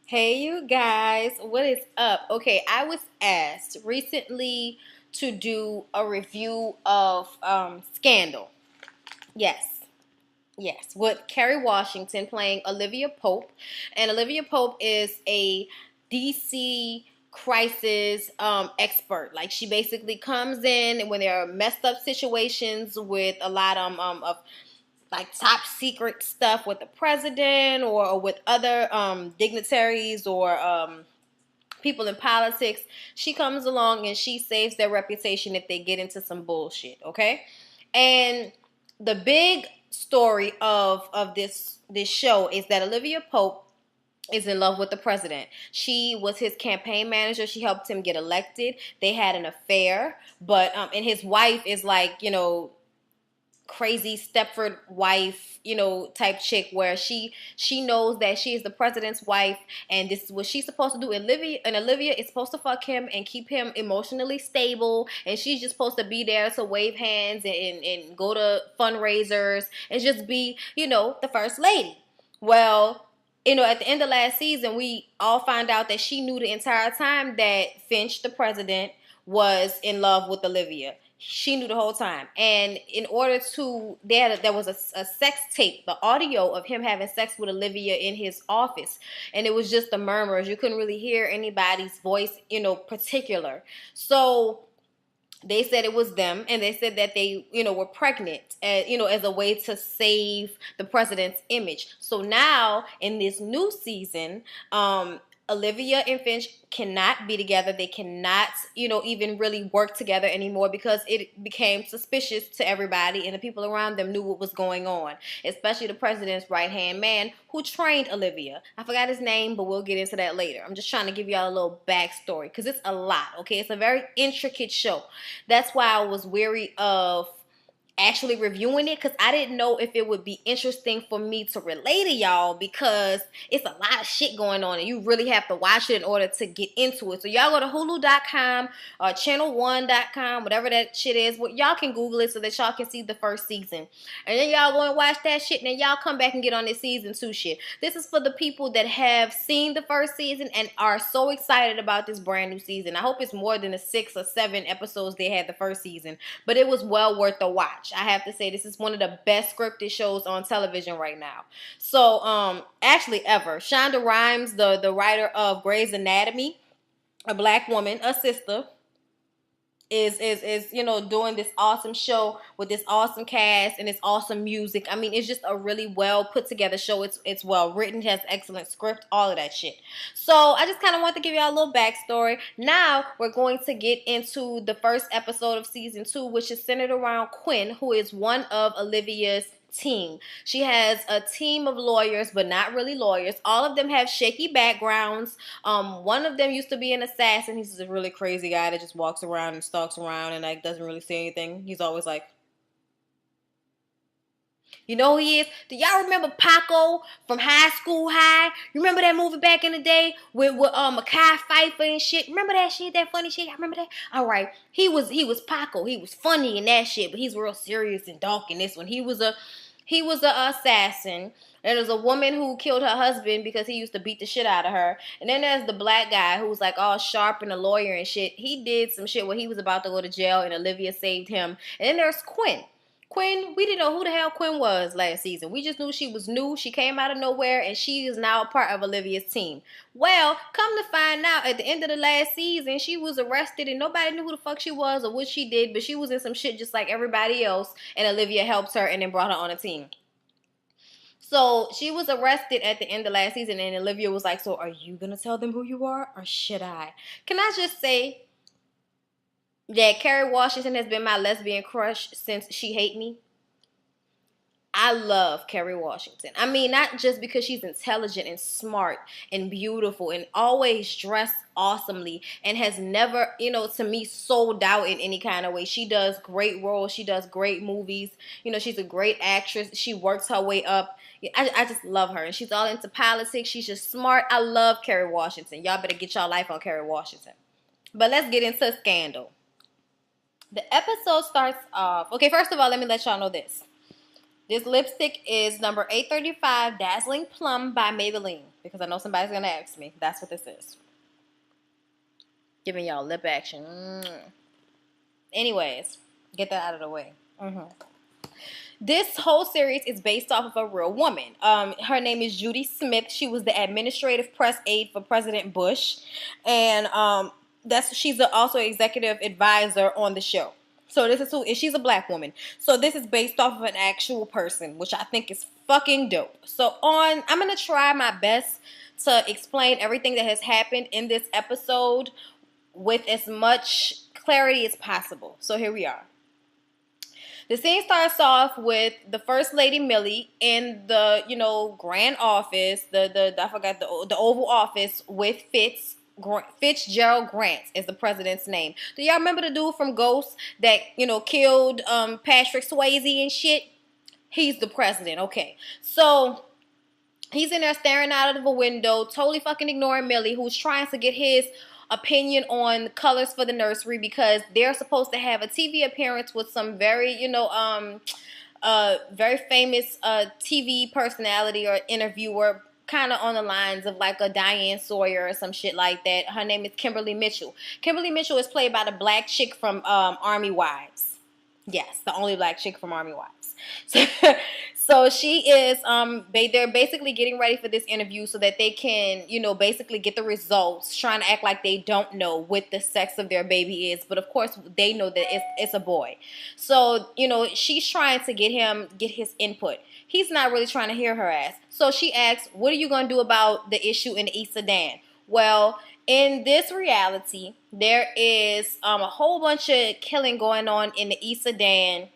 Hey, you guys, what is up? Okay, I was asked recently to do a review of Scandal. Yes, yes, with Kerry Washington playing Olivia Pope. And Olivia Pope is a DC crisis expert. Like, she basically comes in when there are messed up situations with a lot of like top secret stuff with the president or with other dignitaries or people in politics. She comes along and she saves their reputation if they get into some bullshit. Okay, and the big story of this show is that Olivia Pope is in love with the president. She was his campaign manager. She helped him get elected. They had an affair, but and his wife is like, crazy Stepford wife, type chick where she knows that she is the president's wife and this is what she's supposed to do. And Olivia is supposed to fuck him and keep him emotionally stable, and she's just supposed to be there to wave hands and go to fundraisers and just be, the first lady. Well, at the end of last season, we all found out that she knew the entire time that Finch, the president, was in love with Olivia. She knew the whole time. And in order to, there was a sex tape, the audio of him having sex with Olivia in his office. And it was just the murmurs. You couldn't really hear anybody's voice, particular. So they said it was them, and they said that they, were pregnant, as a way to save the president's image. So now in this new season, Olivia and Finch cannot be together. They cannot, even really work together anymore because it became suspicious to everybody, and the people around them knew what was going on, especially the president's right-hand man who trained Olivia. I forgot his name, but we'll get into that later. I'm just trying to give y'all a little backstory because it's a lot, okay? It's a very intricate show. That's why I was weary of actually reviewing it, because I didn't know if it would be interesting for me to relate to y'all, because it's a lot of shit going on and you really have to watch it in order to get into it. So y'all go to hulu.com or channel1.com, whatever that shit is. Well, y'all can Google it so that y'all can see the first season. And then y'all go and watch that shit, and then y'all come back and get on this season 2 shit. This is for the people that have seen the first season and are so excited about this brand new season. I hope it's more than the 6 or 7 episodes they had the first season, but it was well worth the watch. I have to say, this is one of the best scripted shows on television right now. So, actually ever. Shonda Rhimes, the writer of Grey's Anatomy, a black woman, a sister, is doing this awesome show with this awesome cast and this awesome music. I mean, it's just a really well put together show. It's well written, has excellent script, all of that shit. So I just kind of want to give y'all a little backstory. Now we're going to get into the first episode of season 2, which is centered around Quinn, who is one of Olivia's team. She has a team of lawyers, but not really lawyers. All of them have shaky backgrounds. One of them used to be an assassin. He's just a really crazy guy that just walks around and stalks around and like doesn't really say anything. He's always like, you know who he is? Do y'all remember Paco from High School High? You remember that movie back in the day with Mekhi Phifer and shit? Remember that shit, that funny shit? I remember that. All right, he was Paco. He was funny in that shit, but he's real serious and dark in this one. He was a assassin. There's a woman who killed her husband because he used to beat the shit out of her. And then there's the black guy who was like all sharp and a lawyer and shit. He did some shit where he was about to go to jail and Olivia saved him. And then there's Quinn. Quinn, we didn't know who the hell Quinn was last season. We just knew she was new. She came out of nowhere, and she is now a part of Olivia's team. Well, come to find out, at the end of the last season, she was arrested, and nobody knew who the fuck she was or what she did, but she was in some shit just like everybody else, and Olivia helped her and then brought her on a team. So she was arrested at the end of last season, and Olivia was like, so are you going to tell them who you are, or should I? Can I just say that Kerry Washington has been my lesbian crush since She Hate Me? I love Kerry Washington. I mean, not just because she's intelligent and smart and beautiful and always dressed awesomely and has never, to me, sold out in any kind of way. She does great roles. She does great movies. She's a great actress. She works her way up. I just love her. And she's all into politics. She's just smart. I love Kerry Washington. Y'all better get y'all life on Kerry Washington. But let's get into Scandal. The episode starts off. Okay, first of all, let me let y'all know this. This lipstick is number 835 Dazzling Plum by Maybelline. Because I know somebody's going to ask me. That's what this is. Giving y'all lip action. Anyways, get that out of the way. This whole series is based off of a real woman. Her name is Judy Smith. She was the administrative press aide for President Bush. And she's also executive advisor on the show. So this is she's a black woman. So this is based off of an actual person, which I think is fucking dope. So I'm going to try my best to explain everything that has happened in this episode with as much clarity as possible. So here we are. The scene starts off with the First Lady Millie in the, grand office, the Oval Office with Fitzgerald Grant is the president's name. Do y'all remember the dude from Ghost that, killed Patrick Swayze and shit? He's the president. Okay. So he's in there staring out of a window, totally fucking ignoring Millie, who's trying to get his opinion on colors for the nursery because they're supposed to have a TV appearance with some very, very famous TV personality or interviewer, kind of on the lines of like a Diane Sawyer or some shit like that. Her name is Kimberly Mitchell. Kimberly Mitchell is played by the black chick from Army Wives. Yes, the only black chick from Army Wives. So she is, they're basically getting ready for this interview so that they can, basically get the results, trying to act like they don't know what the sex of their baby is. But of course, they know that it's a boy. So, she's trying to get his input. He's not really trying to hear her ass. So she asks, what are you going to do about the issue in the East Sudan? Well, in this reality, there is a whole bunch of killing going on in the East Sudan.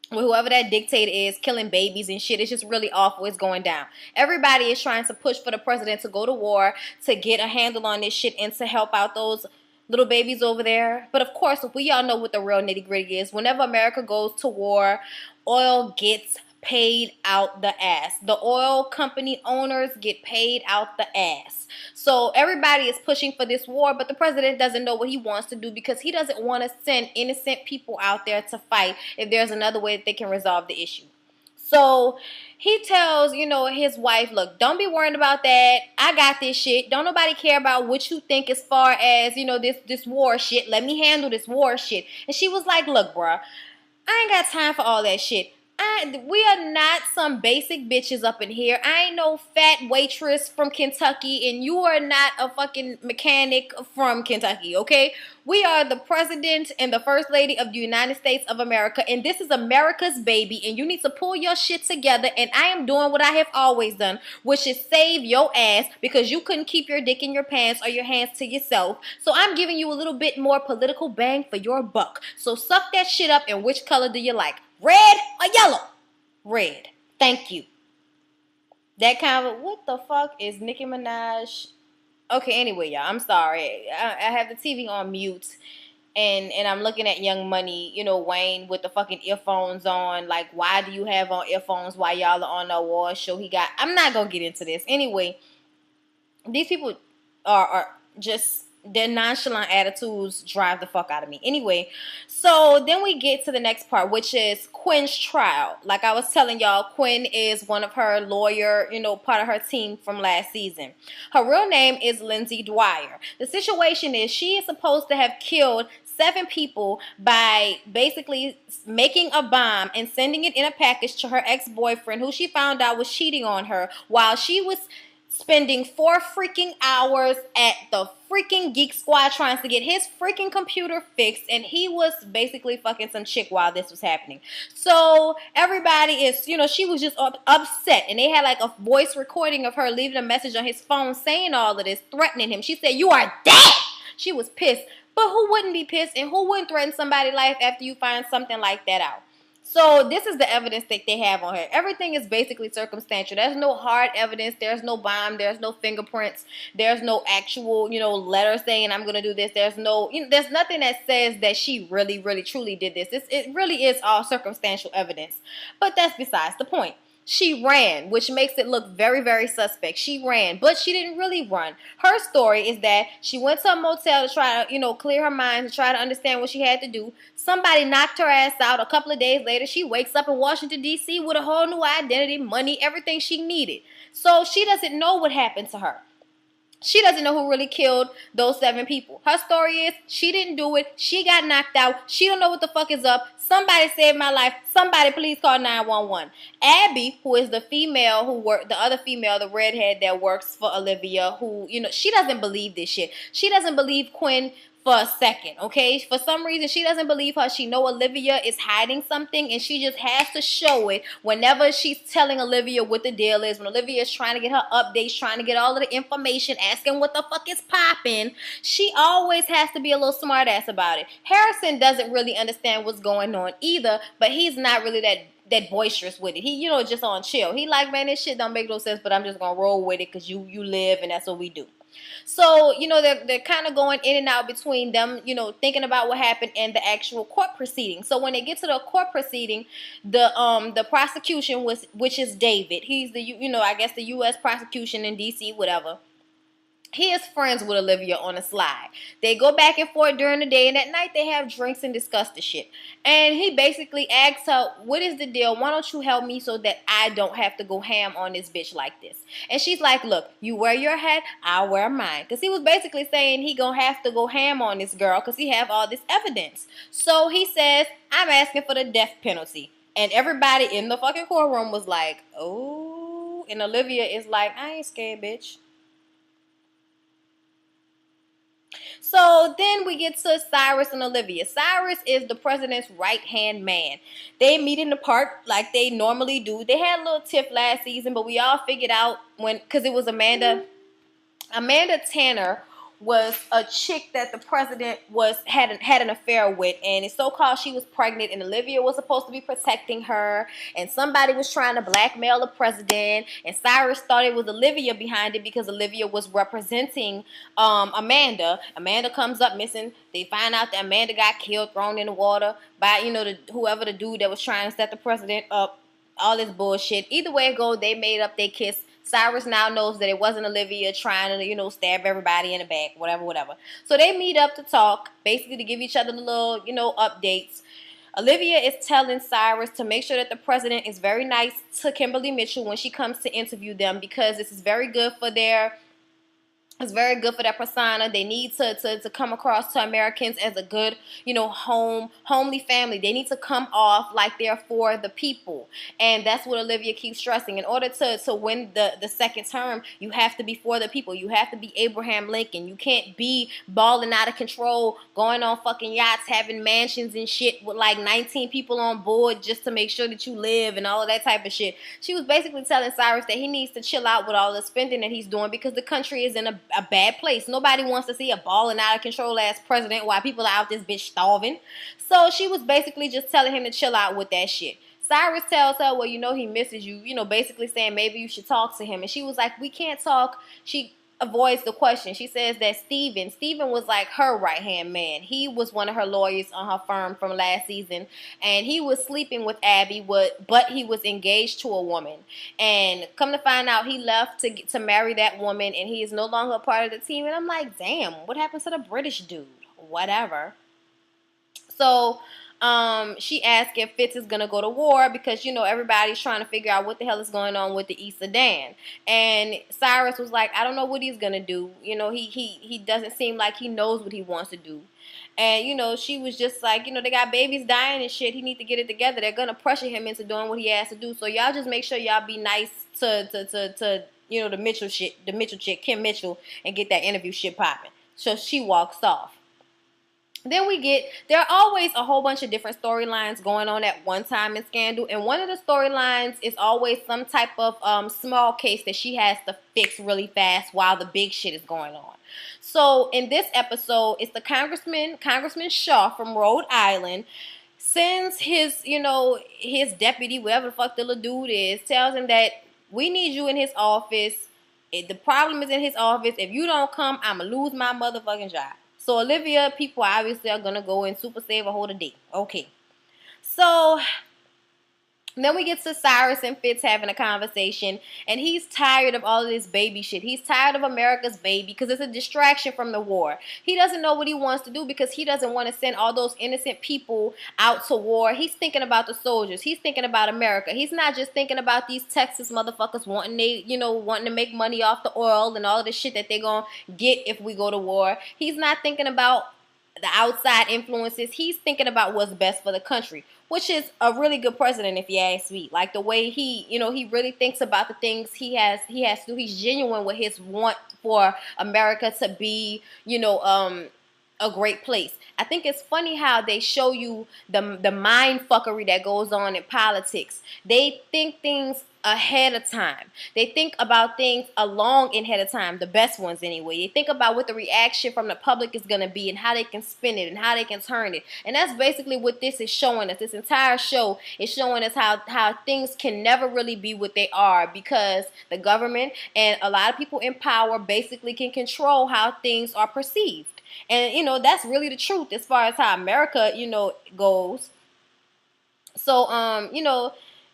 With whoever that dictator is, killing babies and shit. It's just really awful. It's going down. Everybody is trying to push for the president to go to war, to get a handle on this shit, and to help out those little babies over there. But of course, we all know what the real nitty gritty is. Whenever America goes to war, oil gets paid out the ass. The oil company owners get paid out the ass. So everybody is pushing for this war, but the president doesn't know what he wants to do because he doesn't want to send innocent people out there to fight if there's another way that they can resolve the issue. So he tells, his wife, look, don't be worried about that. I got this shit. Don't nobody care about what you think as far as, this war shit. Let me handle this war shit. And she was like, look, bruh, I ain't got time for all that shit. We are not some basic bitches up in here. I ain't no fat waitress from Kentucky, and you are not a fucking mechanic from Kentucky, okay? We are the president and the first lady of the United States of America, and this is America's baby, and you need to pull your shit together, and I am doing what I have always done, which is save your ass because you couldn't keep your dick in your pants or your hands to yourself. So I'm giving you a little bit more political bang for your buck. So suck that shit up, and which color do you like? Red or yellow? Red. Thank you. That kind of, what the fuck is Nicki Minaj? Okay, anyway, y'all, I'm sorry. I have the TV on mute, and I'm looking at Young Money, Wayne with the fucking earphones on. Like, why do you have on earphones while y'all are on the award show? I'm not gonna get into this. Anyway, these people are just, their nonchalant attitudes drive the fuck out of me. Anyway, so then we get to the next part, which is Quinn's trial. Like I was telling y'all, Quinn is one of her lawyer, part of her team from last season. Her real name is Lindsay Dwyer. The situation is she is supposed to have killed 7 people by basically making a bomb and sending it in a package to her ex-boyfriend, who she found out was cheating on her, while she was spending 4 freaking hours at the freaking Geek Squad trying to get his freaking computer fixed, and he was basically fucking some chick while this was happening. So everybody is, she was just upset, and they had like a voice recording of her leaving a message on his phone saying all of this, threatening him. She said, "You are dead." She was pissed. But who wouldn't be pissed, and who wouldn't threaten somebody's life after you find something like that out? So this is the evidence that they have on her. Everything is basically circumstantial. There's no hard evidence. There's no bomb. There's no fingerprints. There's no actual, letter saying I'm going to do this. There's no, there's nothing that says that she really, really, truly did this. It really is all circumstantial evidence. But that's besides the point. She ran, which makes it look very, very suspect. She ran, but she didn't really run. Her story is that she went to a motel to try to, clear her mind, to try to understand what she had to do. Somebody knocked her ass out. A couple of days later, she wakes up in Washington, D.C. with a whole new identity, money, everything she needed. So she doesn't know what happened to her. She doesn't know who really killed those 7 people. Her story is she didn't do it. She got knocked out. She don't know what the fuck is up. Somebody saved my life. Somebody please call 911. Abby, who is the female the other female, the redhead that works for Olivia, who, she doesn't believe this shit. She doesn't believe Quinn for a second, okay? For some reason, she doesn't believe her. She know Olivia is hiding something, and she just has to show it whenever she's telling Olivia what the deal is. When Olivia is trying to get her updates, trying to get all of the information, asking what the fuck is popping, she always has to be a little smart ass about it. Harrison doesn't really understand what's going on either, but he's not really that boisterous with it. He, just on chill. He like, man, this shit don't make no sense, but I'm just gonna roll with it because you live and that's what we do. So, they're kind of going in and out between them, thinking about what happened and the actual court proceeding. So when they get to the court proceeding, the prosecution which is David. He's I guess the U.S. prosecution in D.C., whatever. He is friends with Olivia on the slide. They go back and forth during the day, and at night they have drinks and discuss the shit. And he basically asks her, what is the deal? Why don't you help me so that I don't have to go ham on this bitch like this? And she's like, look, you wear your hat, I'll wear mine. Because he was basically saying he gonna have to go ham on this girl because he have all this evidence. So he says, I'm asking for the death penalty. And everybody in the fucking courtroom was like, oh. And Olivia is like, I ain't scared, bitch. So then we get to Cyrus and Olivia. Cyrus is the president's right-hand man. They meet in the park like they normally do. They had a little tiff last season, but we all figured out because it was Amanda Tanner was a chick that the president had an affair with, and it's so-called she was pregnant, and Olivia was supposed to be protecting her, and somebody was trying to blackmail the president, and Cyrus thought it was Olivia behind it because Olivia was representing Amanda. Amanda comes up missing. They find out that Amanda got killed, thrown in the water by whoever the dude that was trying to set the president up. All this bullshit. Either way it goes, they made up their kiss. Cyrus now knows that it wasn't Olivia trying to, stab everybody in the back, whatever. So they meet up to talk, basically to give each other the little, updates. Olivia is telling Cyrus to make sure that the president is very nice to Kimberly Mitchell when she comes to interview them because this is very good for their persona. They need to come across to Americans as a good, homely family. They need to come off like they're for the people. And that's what Olivia keeps stressing. In order to win the second term, you have to be for the people. You have to be Abraham Lincoln. You can't be balling out of control, going on fucking yachts, having mansions and shit with like 19 people on board just to make sure that you live and all of that type of shit. She was basically telling Cyrus that he needs to chill out with all the spending that he's doing because the country is in a bad place. Nobody wants to see a balling out of control ass president while people are out this bitch starving. So she was basically just telling him to chill out with that shit. Cyrus tells her, well, he misses you, basically saying maybe you should talk to him. And she was like, we can't talk. She avoids the question. She says that Steven was like her right-hand man. He was one of her lawyers on her firm from last season, and he was sleeping with Abby, but he was engaged to a woman. And come to find out, he left to marry that woman, and he is no longer a part of the team. And I'm like, damn, what happened to the British dude? Whatever. So she asked if Fitz is going to go to war because, everybody's trying to figure out what the hell is going on with the East Sudan. And Cyrus was like, I don't know what he's going to do. He doesn't seem like he knows what he wants to do. And, she was just like, they got babies dying and shit. He need to get it together. They're going to pressure him into doing what he has to do. So y'all just make sure y'all be nice to the Mitchell chick, Kim Mitchell, and get that interview shit popping. So she walks off. Then there are always a whole bunch of different storylines going on at one time in Scandal. And one of the storylines is always some type of small case that she has to fix really fast while the big shit is going on. So in this episode, it's the Congressman Shaw from Rhode Island, sends his deputy, whatever the fuck the little dude is, tells him that we need you in his office. The problem is in his office. If you don't come, I'm going to lose my motherfucking job. So Olivia, people obviously are going to go and super save a whole day. Okay. So And then we get to Cyrus and Fitz having a conversation, and he's tired of all of this baby shit. He's tired of America's baby because it's a distraction from the war. He doesn't know what he wants to do because he doesn't want to send all those innocent people out to war. He's thinking about the soldiers. He's thinking about America. He's not just thinking about these Texas motherfuckers wanting to make money off the oil and all of the shit that they're going to get if we go to war. He's not thinking about the outside influences. He's thinking about what's best for the country, which is a really good president, if you ask me. Like the way he really thinks about the things he has to do. He's genuine with his want for America to be, a great place. I think it's funny how they show you the mind fuckery that goes on in politics. They think things ahead of time. They think about things along ahead of time, the best ones anyway. They think about what the reaction from the public is going to be and how they can spin it and how they can turn it. And that's basically what this is showing us. This entire show is showing us how things can never really be what they are because the government and a lot of people in power basically can control how things are perceived. And, that's really the truth as far as how America, goes. So,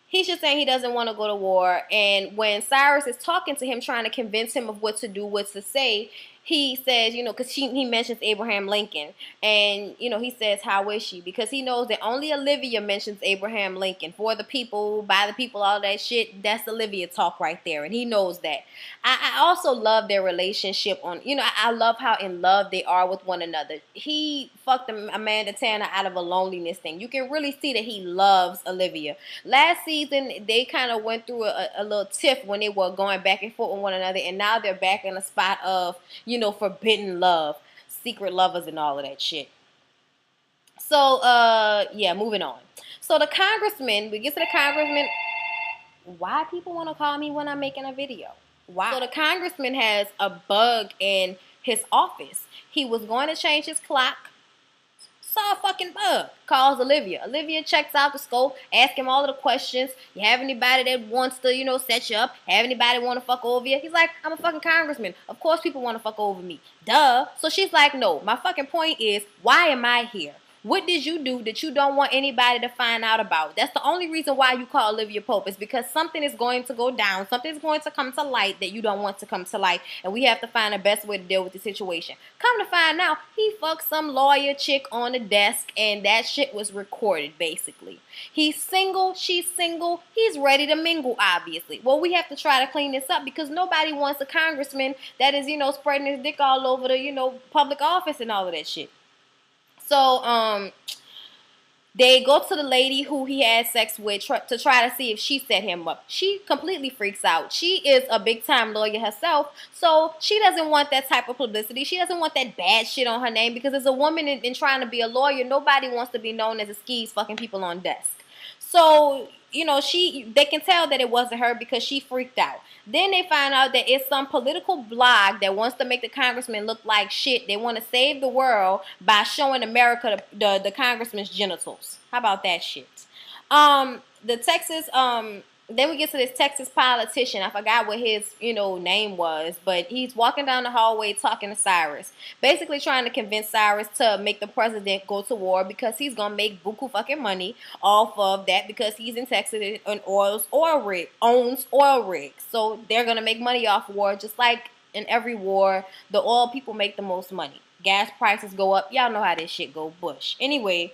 he's just saying he doesn't want to go to war. And when Cyrus is talking to him, trying to convince him of what to do, what to say, he says, because he mentions Abraham Lincoln. And, he says, how is she? Because he knows that only Olivia mentions Abraham Lincoln. For the people, by the people, all that shit. That's Olivia talk right there. And he knows that. I also love their relationship I love how in love they are with one another. He fucked Amanda Tanner out of a loneliness thing. You can really see that he loves Olivia. Last season, they kind of went through a little tiff when they were going back and forth with one another. And now they're back in a spot of, forbidden love, secret lovers and all of that shit. So, moving on. So the congressman, we get to the congressman. Why people want to call me when I'm making a video? Why? So the congressman has a bug in his office. He was going to change his clock. Saw a fucking bug. Calls Olivia. Olivia checks out the scope, asks him all of the questions. You have anybody that wants to, set you up? Have anybody want to fuck over you? He's like, I'm a fucking congressman. Of course people want to fuck over me. Duh. So she's like, no. My fucking point is, why am I here? What did you do that you don't want anybody to find out about? That's the only reason why you call Olivia Pope is because something is going to go down. Something's going to come to light that you don't want to come to light. And we have to find the best way to deal with the situation. Come to find out, he fucked some lawyer chick on the desk and that shit was recorded basically. He's single, she's single, he's ready to mingle obviously. Well, we have to try to clean this up because nobody wants a congressman that is, spreading his dick all over the, public office and all of that shit. So, they go to the lady who he had sex with to try to see if she set him up. She completely freaks out. She is a big-time lawyer herself, so she doesn't want that type of publicity. She doesn't want that bad shit on her name because as a woman in trying to be a lawyer, nobody wants to be known as a skis fucking people on desk. So, they can tell that it wasn't her because she freaked out. Then they find out that it's some political blog that wants to make the congressman look like shit. They want to save the world by showing America the congressman's genitals. How about that shit? Then we get to this Texas politician. I forgot what his, name was, but he's walking down the hallway talking to Cyrus. Basically trying to convince Cyrus to make the president go to war because he's going to make buku fucking money off of that because he's in Texas and owns oil rigs. So they're going to make money off war just like in every war. The oil people make the most money. Gas prices go up. Y'all know how this shit go, Bush. Anyway,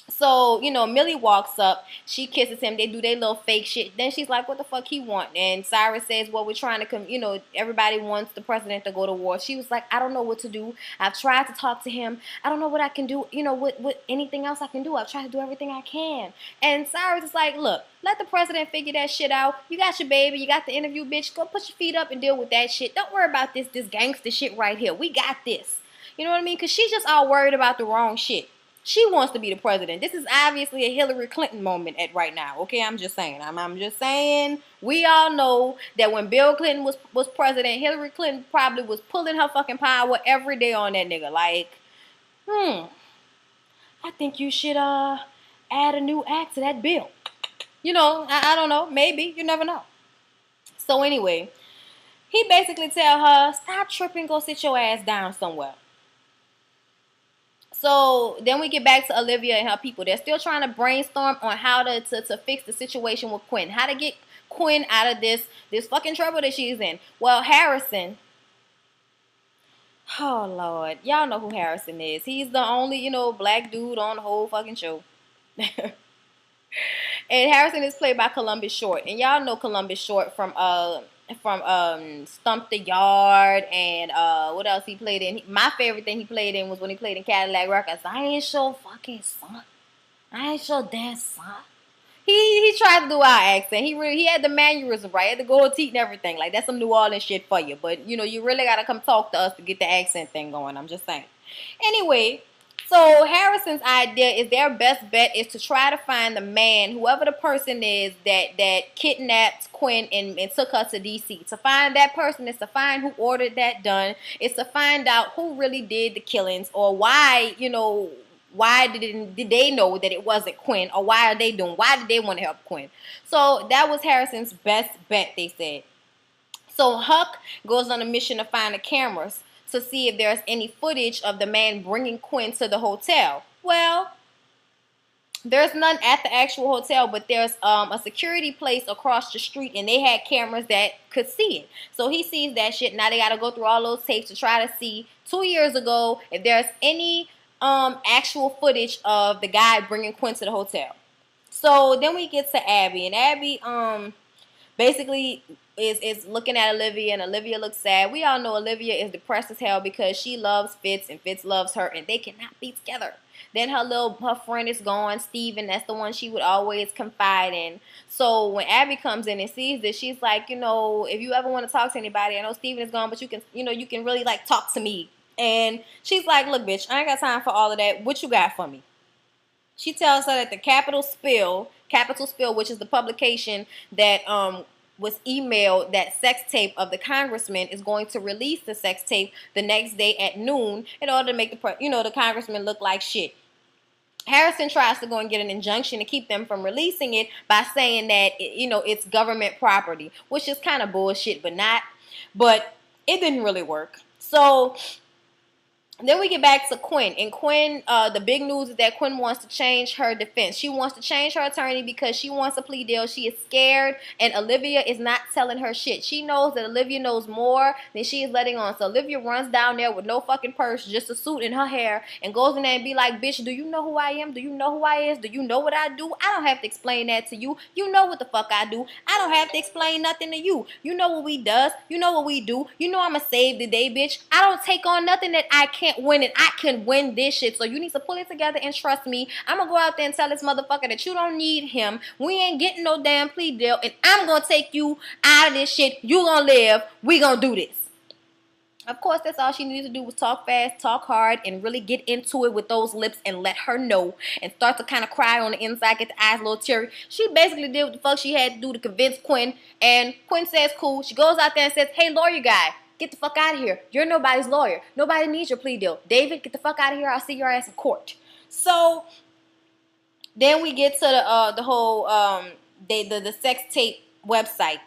so, Millie walks up. She kisses him. They do their little fake shit. Then she's like, what the fuck he want? And Cyrus says, well, we're trying to, everybody wants the president to go to war. She was like, I don't know what to do. I've tried to talk to him. I don't know what I can do. What anything else I can do. I've tried to do everything I can. And Cyrus is like, look, let the president figure that shit out. You got your baby. You got the interview, bitch. Go put your feet up and deal with that shit. Don't worry about this gangster shit right here. We got this. You know what I mean? Because she's just all worried about the wrong shit. She wants to be the president. This is obviously a Hillary Clinton moment right now. Okay, I'm just saying. I'm just saying. We all know that when Bill Clinton was president, Hillary Clinton probably was pulling her fucking power every day on that nigga. Like, I think you should add a new act to that bill. I don't know. Maybe. You never know. So anyway, he basically tell her, stop tripping, go sit your ass down somewhere. So then we get back to Olivia and her people. They're still trying to brainstorm on how to fix the situation with Quinn. How to get Quinn out of this fucking trouble that she's in. Well, Harrison. Oh, Lord. Y'all know who Harrison is. He's the only, black dude on the whole fucking show. And Harrison is played by Columbus Short. And y'all know Columbus Short from Stump the Yard and what else he played in. My favorite thing he played in was when he played in Cadillac Records. I ain't your fucking son. I ain't your dad's son. He tried to do our accent. He had the mannerism right. He had the gold teeth and everything. Like, that's some New Orleans shit for you. But, you really got to come talk to us to get the accent thing going. I'm just saying. Anyway, so Harrison's idea is their best bet is to try to find the man, whoever the person is that kidnapped Quinn and took her to D.C. To find that person is to find who ordered that done. It's to find out who really did the killings or why, why did they know that it wasn't Quinn? Or why did they want to help Quinn? So that was Harrison's best bet, they said. So Huck goes on a mission to find the cameras to see if there's any footage of the man bringing Quinn to the hotel. Well, there's none at the actual hotel, but there's a security place across the street, and they had cameras that could see it. So he sees that shit. Now they got to go through all those tapes to try to see 2 years ago if there's any actual footage of the guy bringing Quinn to the hotel. So then we get to Abby, and Abby basically is looking at Olivia, and Olivia looks sad. We all know Olivia is depressed as hell because she loves Fitz and Fitz loves her, and they cannot be together. Then her friend is gone, Steven. That's the one she would always confide in. So when Abby comes in and sees this, she's like, if you ever want to talk to anybody, I know Steven is gone, but you can really like talk to me. And she's like, look, bitch, I ain't got time for all of that. What you got for me? She tells her that the Capital Spill, which is the publication that was emailed, that sex tape of the congressman, is going to release the sex tape the next day at noon in order to make the congressman look like shit. Harrison tries to go and get an injunction to keep them from releasing it by saying that it's government property, which is kind of bullshit, but it didn't really work. So then we get back to Quinn. And Quinn, the big news is that Quinn wants to change her defense. She wants to change her attorney because she wants a plea deal. She is scared, and Olivia is not telling her shit. She knows that Olivia knows more than she is letting on. So Olivia runs down there with no fucking purse, just a suit and her hair, and goes in there and be like, bitch, do you know who I am? Do you know who I is? Do you know what I do? I don't have to explain that to you. You know what the fuck I do. I don't have to explain nothing to you. You know what we does. You know what we do. You know I'ma save the day, bitch. I don't take on nothing that I can't win, and I can win this shit. So you need to pull it together and trust me. I'm gonna go out there and tell this motherfucker that you don't need him. We ain't getting no damn plea deal, and I'm gonna take you out of this shit. You gonna live. We gonna do this. Of course, that's all she needed to do was talk fast, talk hard, and really get into it with those lips and let her know and start to kind of cry on the inside, get the eyes a little teary. She basically did what the fuck she had to do to convince Quinn, and Quinn says cool. She goes out there and says, hey, lawyer guy, get the fuck out of here. You're nobody's lawyer. Nobody needs your plea deal. David, get the fuck out of here. I'll see your ass in court. So then we get to the whole the sex tape website.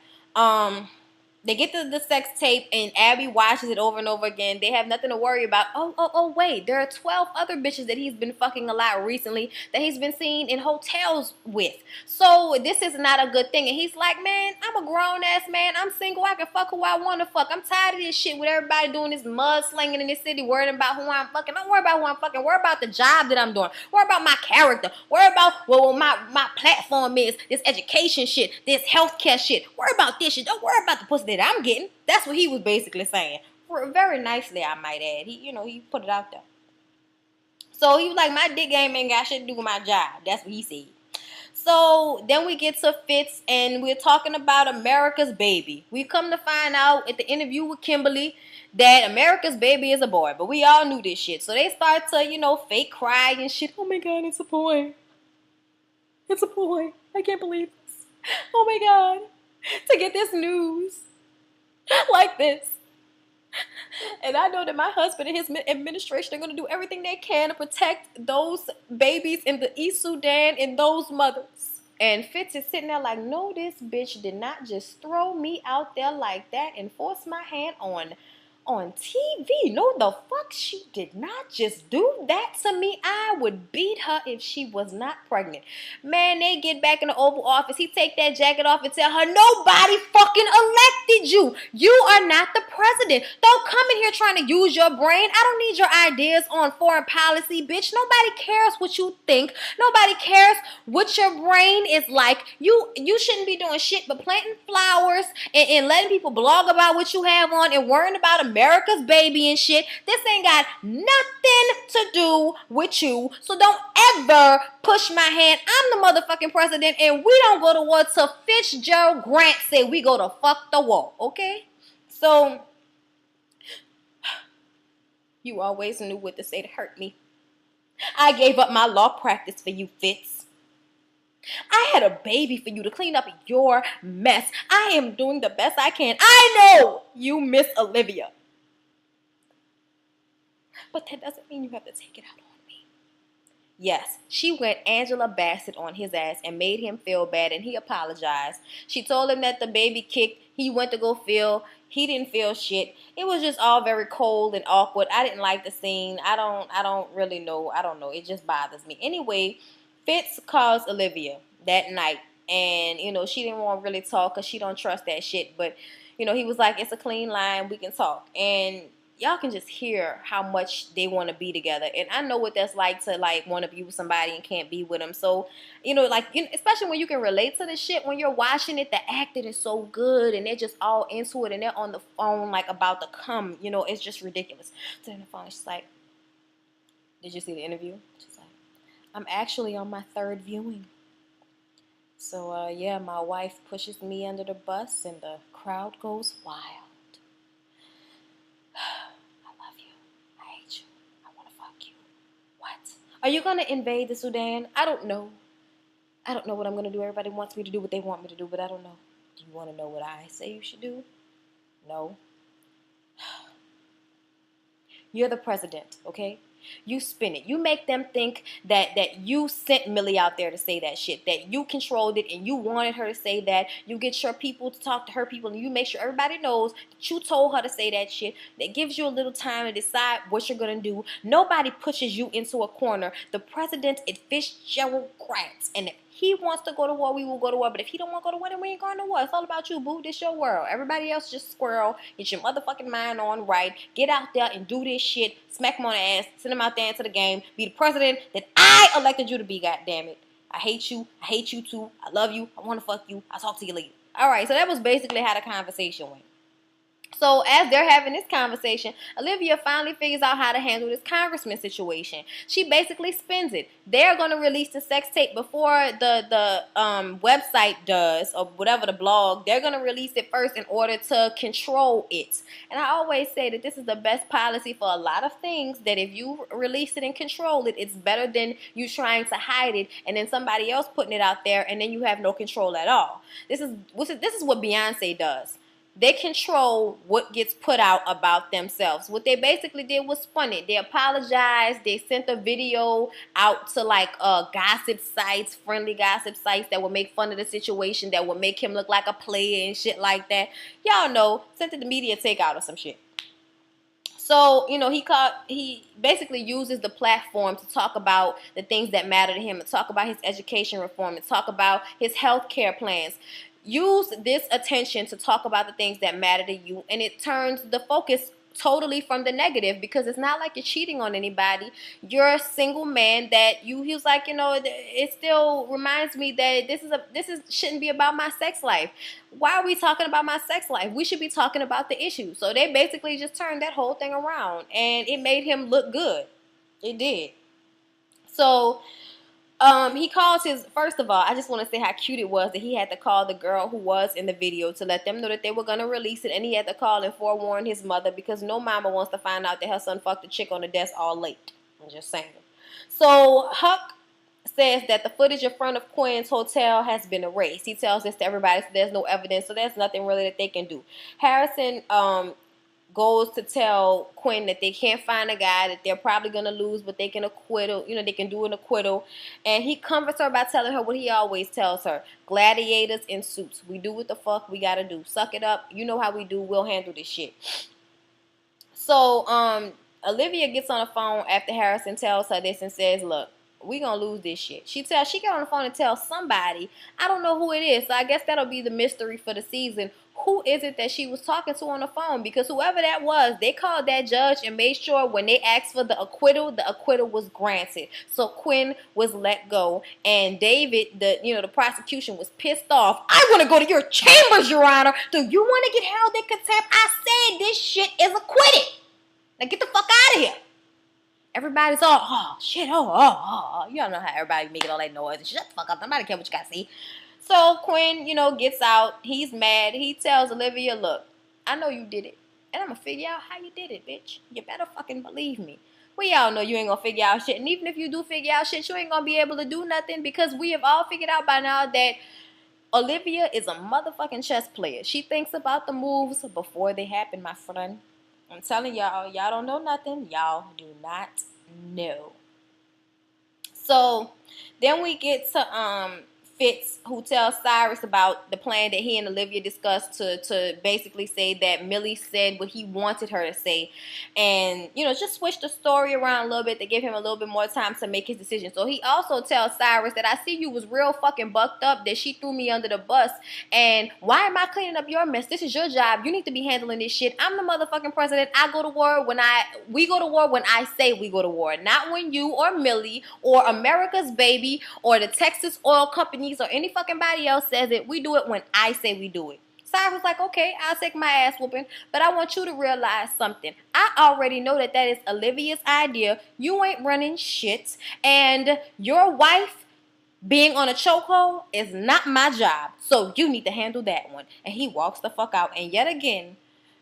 They get the sex tape, and Abby watches it over and over again. They have nothing to worry about. Oh, wait. There are 12 other bitches that he's been fucking a lot recently that he's been seen in hotels with. So this is not a good thing. And he's like, man, I'm a grown-ass man. I'm single. I can fuck who I want to fuck. I'm tired of this shit with everybody doing this mudslinging in this city, worrying about who I'm fucking. Don't worry about who I'm fucking. Worry about the job that I'm doing. Worry about my character. Worry about what my platform is, this education shit, this healthcare shit. Worry about this shit. Don't worry about the pussy that I'm getting. That's what he was basically saying. Very nicely, I might add. He put it out there. So he was like, my dick game ain't got shit to do with my job. That's what he said. So then we get to Fitz, and we're talking about America's baby. We come to find out at the interview with Kimberly that America's baby is a boy. But we all knew this shit. So they start to, fake cry and shit. Oh my God, it's a boy. It's a boy. I can't believe this. Oh my God. To get this news like this. And I know that my husband and his administration are going to do everything they can to protect those babies in the East Sudan and those mothers. And Fitz is sitting there like, no, this bitch did not just throw me out there like that and force my hand on on TV. No, the fuck she did not just do that to me. I would beat her if she was not pregnant. Man, they get back in the Oval Office. He take that jacket off and tell her, nobody fucking elected you. You are not the president. Don't come in here trying to use your brain. I don't need your ideas on foreign policy, bitch. Nobody cares what you think. Nobody cares what your brain is like. You shouldn't be doing shit but planting flowers and letting people blog about what you have on and worrying about America's baby and shit. This ain't got nothing to do with you. So don't ever push my hand. I'm the motherfucking president and we don't go to war till Fitzgerald Grant say we go to fuck the wall, okay? So you always knew what to say to hurt me. I gave up my law practice for you, Fitz. I had a baby for you to clean up your mess. I am doing the best I can. I know you miss Olivia. But that doesn't mean you have to take it out on me. Yes, she went Angela Bassett on his ass and made him feel bad, and he apologized. She told him that the baby kicked. He went to go feel. He didn't feel shit. It was just all very cold and awkward. I didn't like the scene. I don't really know. I don't know. It just bothers me. Anyway, Fitz calls Olivia that night, and she didn't want to really talk because she don't trust that shit. But he was like, it's a clean line, we can talk, and y'all can just hear how much they want to be together. And I know what that's like to want to be with somebody and can't be with them. So especially when you can relate to the shit when you're watching it, the acting is so good and they're just all into it and they're on the phone about to come. It's just ridiculous. So then the phone, she's like, did you see the interview? She's like, I'm actually on my third viewing. So, yeah, my wife pushes me under the bus and the crowd goes wild. I love you. I hate you. I want to fuck you. What? Are you going to invade the Sudan? I don't know. I don't know what I'm going to do. Everybody wants me to do what they want me to do, but I don't know. Do you want to know what I say you should do? No. You're the president, okay? You spin it. You make them think that you sent Millie out there to say that shit, that you controlled it and you wanted her to say that. You get your people to talk to her people and you make sure everybody knows that you told her to say that shit. That gives you a little time to decide what you're going to do. Nobody pushes you into a corner. The president is Fitzgerald Grant, and if he wants to go to war, we will go to war. But if he don't want to go to war, then we ain't going to war. It's all about you, boo. This your world. Everybody else just squirrel. Get your motherfucking mind on right. Get out there and do this shit. Smack him on the ass. Send him out there into the game. Be the president that I elected you to be, goddammit. I hate you. I hate you too. I love you. I want to fuck you. I'll talk to you later. All right, so that was basically how the conversation went. So as they're having this conversation, Olivia finally figures out how to handle this congressman situation. She basically spins it. They're going to release the sex tape before the website does, or whatever, the blog. They're going to release it first in order to control it. And I always say that this is the best policy for a lot of things, that if you release it and control it, it's better than you trying to hide it and then somebody else putting it out there and then you have no control at all. This is what Beyonce does. They control what gets put out about themselves. What they basically did was spun it. They apologized. They sent a video out to gossip sites, friendly gossip sites that would make fun of the situation, that would make him look like a player and shit like that. Y'all know, sent it to media takeout or some shit. So, he basically uses the platform to talk about the things that matter to him, and talk about his education reform, and talk about his health care plans. Use this attention to talk about the things that matter to you, and it turns the focus totally from the negative, because it's not like you're cheating on anybody. You're a single man that he was like, it still reminds me that this shouldn't be about my sex life. Why are we talking about my sex life? We should be talking about the issue. So they basically just turned that whole thing around, and it made him look good. It did. So he calls first of all, I just want to say how cute it was that he had to call the girl who was in the video to let them know that they were going to release it, and he had to call and forewarn his mother, because no mama wants to find out that her son fucked a chick on the desk all late. I'm just saying. So Huck says that the footage in front of Quinn's hotel has been erased. He tells this to everybody, so there's no evidence, so there's nothing really that they can do. Harrison goes to tell Quinn that they can't find a guy, that they're probably going to lose, but they can acquittal, they can do an acquittal. And he comforts her by telling her what he always tells her: gladiators in suits. We do what the fuck we got to do. Suck it up. You know how we do. We'll handle this shit. So Olivia gets on the phone after Harrison tells her this and says, look, we gonna lose this shit. She get on the phone and tells somebody. I don't know who it is. So I guess that'll be the mystery for the season. Who is it that she was talking to on the phone? Because whoever that was, they called that judge and made sure when they asked for the acquittal was granted. So Quinn was let go, and David, the prosecution was pissed off. I want to go to your chambers, Your Honor. Do you want to get held in contempt? I said this shit is acquitted. Now get the fuck out of here. Everybody's all, oh, shit, oh. You don't know how everybody making all that noise. And shut the fuck up. Nobody care what you got to see. So Quinn, gets out. He's mad. He tells Olivia, look, I know you did it. And I'm going to figure out how you did it, bitch. You better fucking believe me. We all know you ain't going to figure out shit. And even if you do figure out shit, you ain't going to be able to do nothing, because we have all figured out by now that Olivia is a motherfucking chess player. She thinks about the moves before they happen, my friend. I'm telling y'all don't know nothing. Y'all do not know. So then we get to Fitz, who tells Cyrus about the plan that he and Olivia discussed to basically say that Millie said what he wanted her to say, and just switch the story around a little bit to give him a little bit more time to make his decision. So he also tells Cyrus that I see you was real fucking bucked up, that she threw me under the bus, and why am I cleaning up your mess? This is your job. You need to be handling this shit. I'm the motherfucking president. We go to war when I say we go to war, not when you or Millie or America's baby or the Texas oil companies or any fucking body else says it. We do it when I say we do it. Cyrus was like, okay, I'll take my ass whooping, but I want you to realize something. I already know that is Olivia's idea. You ain't running shit, and your wife being on a chokehold is not my job, so you need to handle that one. And he walks the fuck out, and yet again,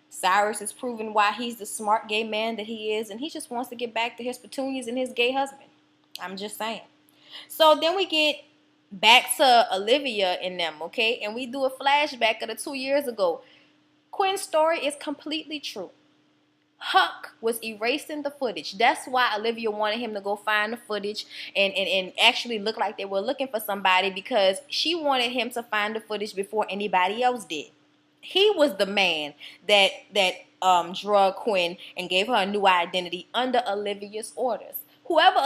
Cyrus is proving why he's the smart gay man that he is, and he just wants to get back to his petunias and his gay husband. I'm just saying. So then we get back to Olivia and them, okay? And we do a flashback of the 2 years ago. Quinn's story is completely true. Huck was erasing the footage. That's why Olivia wanted him to go find the footage and actually look like they were looking for somebody, because she wanted him to find the footage before anybody else did. He was the man that drugged Quinn and gave her a new identity under Olivia's orders. Whoever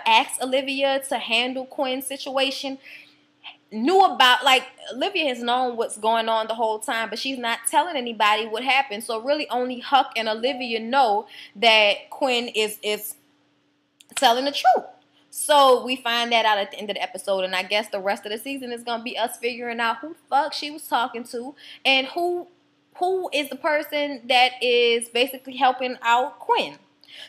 asked Olivia to handle Quinn's situation knew about, Olivia has known what's going on the whole time, but she's not telling anybody what happened. So really only Huck and Olivia know that Quinn is telling the truth. So we find that out at the end of the episode, and I guess the rest of the season is going to be us figuring out who the fuck she was talking to and who is the person that is basically helping out Quinn.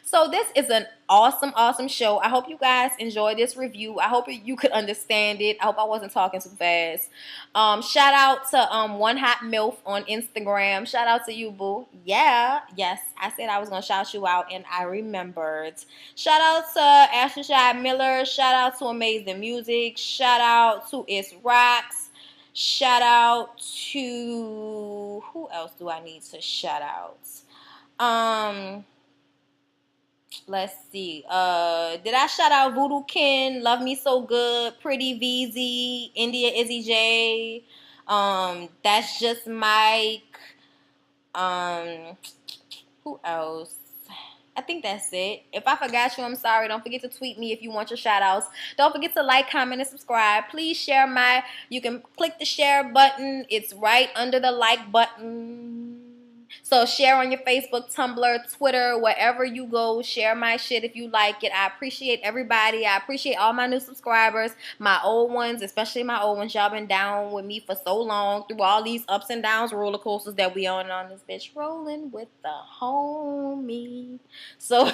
So this is an awesome, awesome show. I hope you guys enjoyed this review. I hope you could understand it. I hope I wasn't talking too fast. Shout out to One Hot MILF on Instagram. Shout out to you, boo. Yeah, yes, I said I was going to shout you out, and I remembered. Shout out to Ashley Shad Miller. Shout out to Amazing Music. Shout out to It's Rocks. Shout out to... who else do I need to shout out? Let's see. Did I shout out Voodoo Ken, Love Me So Good, Pretty VZ, India Izzy J, That's Just Mike, who else? I think that's it. If I forgot you, I'm sorry. Don't forget to tweet me if you want your shout outs. Don't forget to like, comment, and subscribe. Please share you can click the share button. It's right under the like button. So share on your Facebook, Tumblr, Twitter, wherever you go. Share my shit if you like it. I appreciate everybody. I appreciate all my new subscribers, my old ones, especially my old ones. Y'all been down with me for so long through all these ups and downs, roller coasters that we on this bitch. Rolling with the homie. So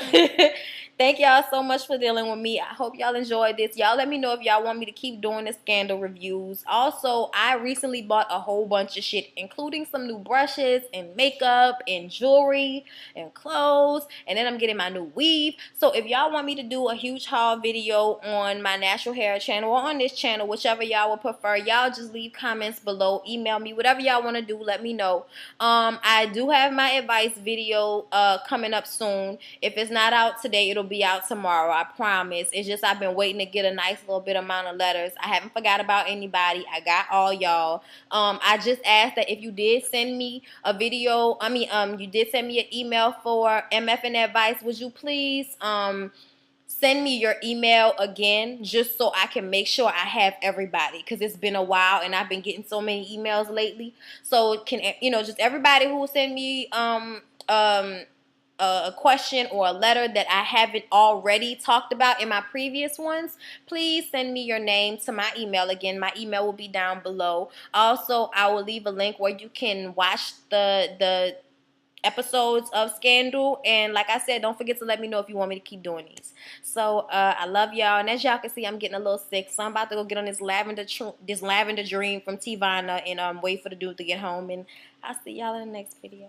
thank y'all so much for dealing with me. I hope y'all enjoyed this. Y'all let me know if y'all want me to keep doing the scandal reviews. Also, I recently bought a whole bunch of shit, including some new brushes and makeup and jewelry and clothes, and then I'm getting my new weave. So if y'all want me to do a huge haul video on my natural hair channel or on this channel, whichever y'all would prefer, y'all just leave comments below, email me, whatever y'all want to do, let me know. I do have my advice video coming up soon. If it's not out today, it'll it'll be out tomorrow. I promise. It's just I've been waiting to get a nice little bit amount of letters. I haven't forgot about anybody. I got all y'all. I just asked that if you did send me a video, you did send me an email for MFN advice, would you please send me your email again, just so I can make sure I have everybody, because it's been a while and I've been getting so many emails lately. So can just everybody who send me a question or a letter that I haven't already talked about in my previous ones, please send me your name to my email. Again, my email will be down below. Also, I will leave a link where you can watch the episodes of Scandal, and like I said, don't forget to let me know if you want me to keep doing these. So I love y'all, and as y'all can see, I'm getting a little sick, so I'm about to go get on this lavender dream from Tivana and wait for the dude to get home, and I'll see y'all in the next video.